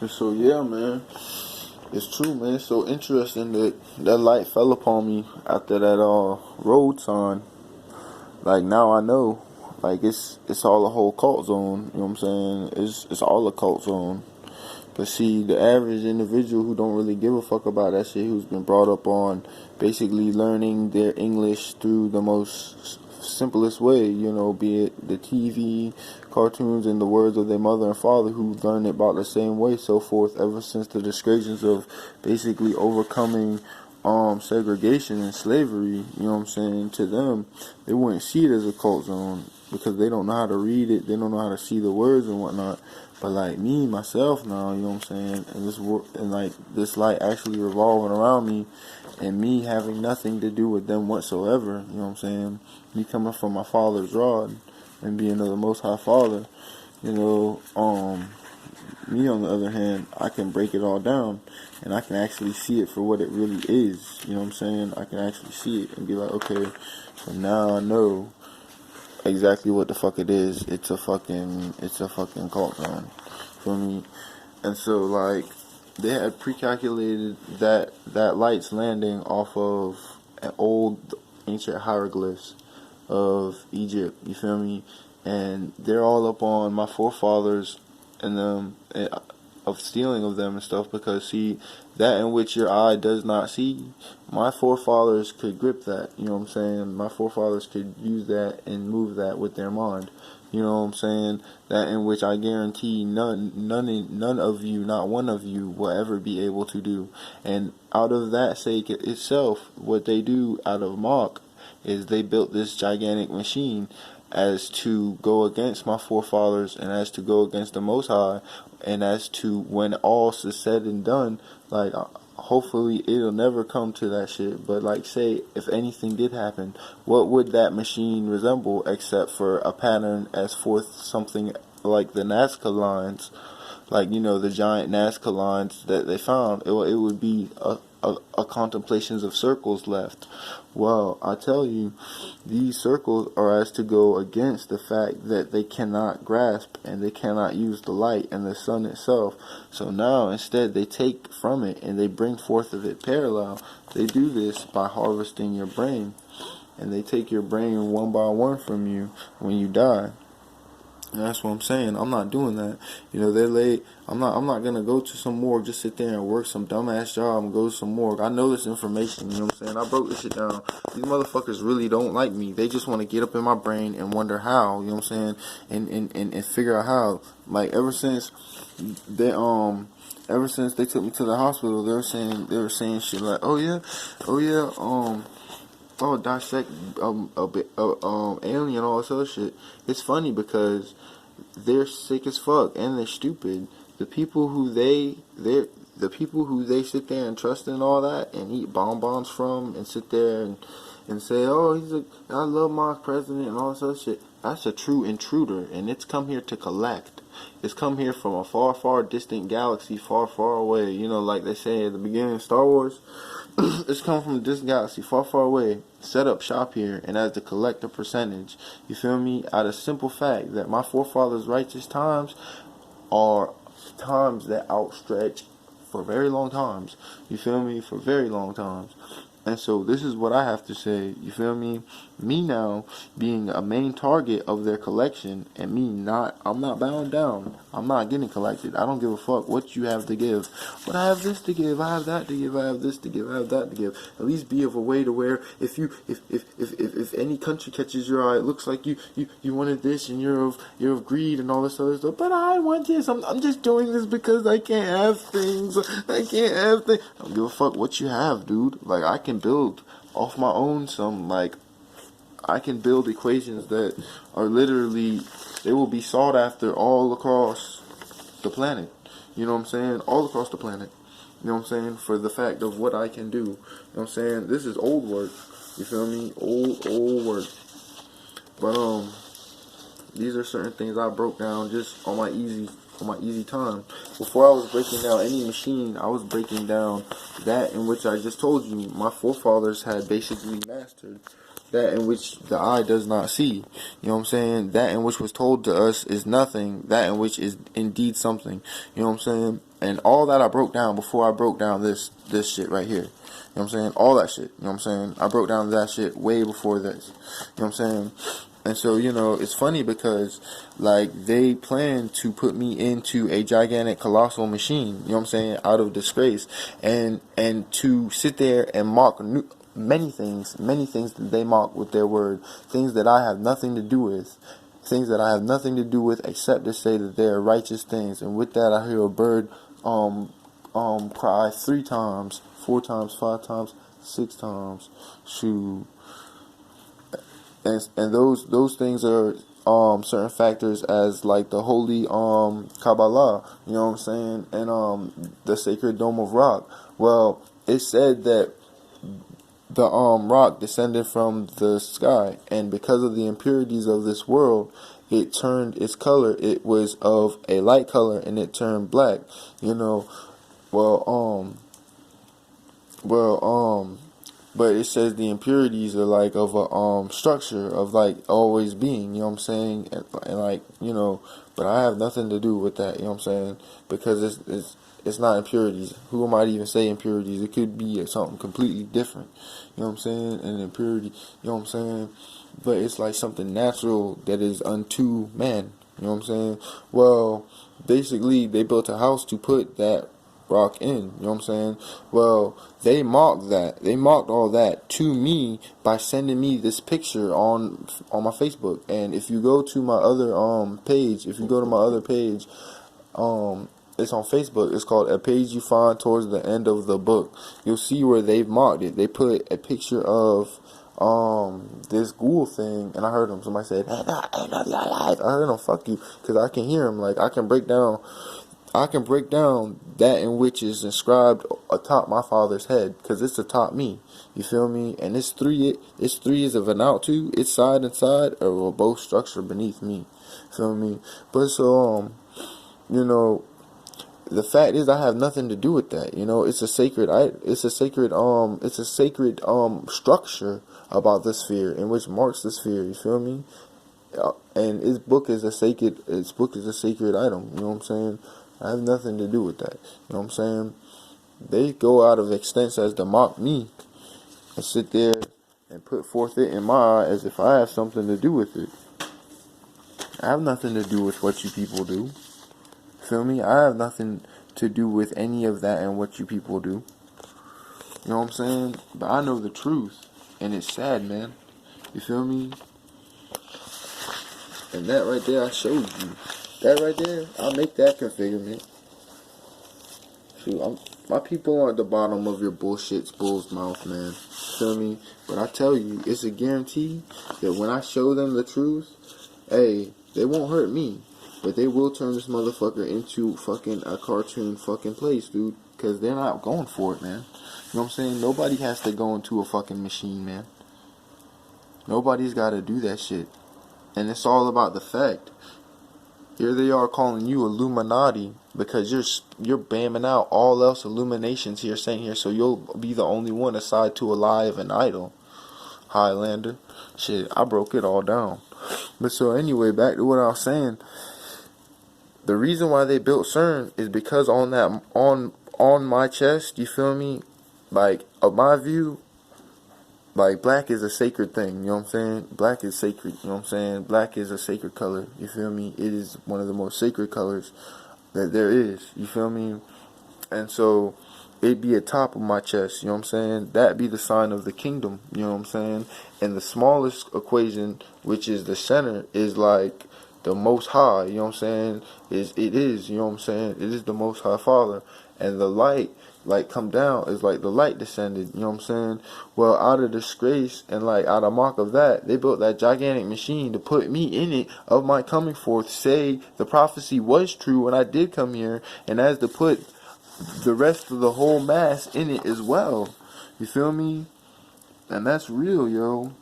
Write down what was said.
So yeah, man, it's true, man. It's so interesting that that light fell upon me after that road sign. Like now I know, like it's all a whole cult zone. You know what I'm saying? It's all a cult zone. But see, the average individual who don't really give a fuck about that shit, who's been brought up on basically learning their English through the most simplest way, be it the TV, cartoons, and the words of their mother and father, who learned it about the same way, so forth, ever since the discretions of basically overcoming segregation and slavery. You know what I'm saying? To them, they wouldn't see it as a cult zone because they don't know how to read it, they don't know how to see the words and whatnot. But like me, myself now, you know what I'm saying, and like this light actually revolving around me, and me having nothing to do with them whatsoever, you know what I'm saying, me coming from my father's rod, and being of the Most High Father, me on the other hand, I can break it all down, and I can actually see it for what it really is, you know what I'm saying, I can actually see it, and be like, okay, so now I know exactly what the fuck it is. It's a fucking cult zone. Feel me? And so like they had pre-calculated that light's landing off of an old ancient hieroglyphs of Egypt. You feel me? And they're all up on my forefathers and them of stealing of them and stuff, because see, that in which your eye does not see, my forefathers could grip that, you know what I'm saying? My forefathers could use that and move that with their mind. You know what I'm saying? That in which I guarantee none of you, not one of you, will ever be able to do. And out of that sake itself, what they do out of mock is they built this gigantic machine as to go against my forefathers, and as to go against the Most High, and as to, when all is said and done, like hopefully it'll never come to that shit, but like, say if anything did happen, what would that machine resemble except for a pattern as forth something like the Nazca lines, like the giant Nazca lines that they found. It would be a contemplations of circles left. Well, I tell you, these circles are as to go against the fact that they cannot grasp and they cannot use the light and the sun itself. So now instead they take from it and they bring forth of it parallel. They do this by harvesting your brain, and they take your brain one by one from you when you die. And that's what I'm saying. I'm not doing that. They're late. I'm not gonna go to some morgue, just sit there and work some dumbass job and go to some morgue. I know this information, you know what I'm saying? I broke this shit down. These motherfuckers really don't like me. They just want to get up in my brain and wonder how, you know what I'm saying? And figure out how. Like ever since they took me to the hospital, they were saying shit like, dissect alien, all this other shit. It's funny because they're sick as fuck and they're stupid. The people who they sit there and trust in all that and eat bonbons from and sit there and say, oh, I love my president and all this other shit. That's a true intruder, and it's come here to collect. It's come here from a far, far distant galaxy, far, far away. Like they say at the beginning of Star Wars, it's come from a distant galaxy, far, far away, set up shop here, and as to collect a percentage. You feel me? Out of simple fact that my forefathers' righteous times are times that outstretch for very long times. You feel me? For very long times. And so this is what I have to say, you feel me? Me now being a main target of their collection, and I'm not bound down. I'm not getting collected. I don't give a fuck what you have to give. But I have this to give, I have that to give, I have this to give, I have that to give. At least be of a way to where if any country catches your eye, it looks like you wanted this and you're of greed and all this other stuff. But I want this. I'm just doing this because I can't have things. I can't have things. I don't give a fuck what you have, dude. Like, I can build off my own I can build equations that are literally, they will be sought after all across the planet. You know what I'm saying? All across the planet. You know what I'm saying? For the fact of what I can do. You know what I'm saying? This is old work. You feel me? Old work. But these are certain things I broke down just on my easy time. Before I was breaking down any machine, I was breaking down that in which I just told you my forefathers had basically mastered. That in which the eye does not see. You know what I'm saying? That in which was told to us is nothing. That in which is indeed something. You know what I'm saying? And all that I broke down before I broke down this shit right here. You know what I'm saying? All that shit. You know what I'm saying? I broke down that shit way before this. You know what I'm saying? And so, it's funny because, like, they plan to put me into a gigantic, colossal machine, you know what I'm saying, out of disgrace. And to sit there and mock many things that they mock with their word, things that I have nothing to do with. Things that I have nothing to do with except to say that they are righteous things. And with that, I hear a bird cry 3 times, 4 times, 5 times, 6 times. Shoot. And those things are certain factors as like the holy Kabbalah, you know what I'm saying, and the sacred dome of rock. Well, it said that the rock descended from the sky, and because of the impurities of this world, it turned its color. It was of a light color, and it turned black. But it says the impurities are like of a structure of like always being. You know what I'm saying? And like but I have nothing to do with that. You know what I'm saying? Because it's not impurities. Who am I to even say impurities? It could be something completely different. You know what I'm saying? And impurity, you know what I'm saying? But it's like something natural that is unto man. You know what I'm saying? Well, basically, they built a house to put that rock in. You know what I'm saying? Well, they mocked that. They mocked all that to me by sending me this picture on my Facebook. And if you go to my other page, it's on Facebook. It's called A Page You Find Towards the End of the Book. You'll see where they've mocked it. They put a picture of this ghoul thing, and I heard him. Somebody said, I heard him, fuck you, because I can hear him. Like, I can break down that in which is inscribed atop my father's head, because it's atop me. You feel me? And it's three is of an out too. It's side and side, or both structure beneath me. Feel me? But so the fact is, I have nothing to do with that. It's a sacred structure about the sphere, in which marks the sphere. You feel me? And his book is a sacred item. You know what I'm saying? I have nothing to do with that. You know what I'm saying? They go out of extents as to mock me and sit there and put forth it in my eye as if I have something to do with it. I have nothing to do with what you people do. Feel me? I have nothing to do with any of that and what you people do. You know what I'm saying? But I know the truth, and it's sad, man. You feel me? And that right there, I showed you. That right there, I'll make that configurement. Shoot, my people are at the bottom of your bullshit's bull's mouth, man. Feel me? But I tell you, it's a guarantee that when I show them the truth, hey, they won't hurt me. But they will turn this motherfucker into fucking a cartoon fucking place, dude. Because they're not going for it, man. You know what I'm saying? Nobody has to go into a fucking machine, man. Nobody's got to do that shit. And it's all about the fact. Here they are calling you Illuminati because you're bamming out all else illuminations here, saying here, so you'll be the only one aside to a lie of an idol. Highlander. Shit, I broke it all down. But so anyway, back to what I was saying. The reason why they built CERN is because on my chest, you feel me? Like, of my view, like, black is a sacred thing, you know what I'm saying? Black is sacred, you know what I'm saying? Black is a sacred color, you feel me? It is one of the most sacred colors that there is, you feel me? And so, it'd be atop of my chest, you know what I'm saying? That'd be the sign of the kingdom, you know what I'm saying? And the smallest equation, which is the center, is like the most high, you know what I'm saying? It is, you know what I'm saying? It is the most high Father. And the light, like, come down is like the light descended, you know what I'm saying? Well, out of disgrace and like out of mock of that, they built that gigantic machine to put me in it of my coming forth, say the prophecy was true when I did come here, and as to put the rest of the whole mass in it as well. You feel me? And that's real, yo.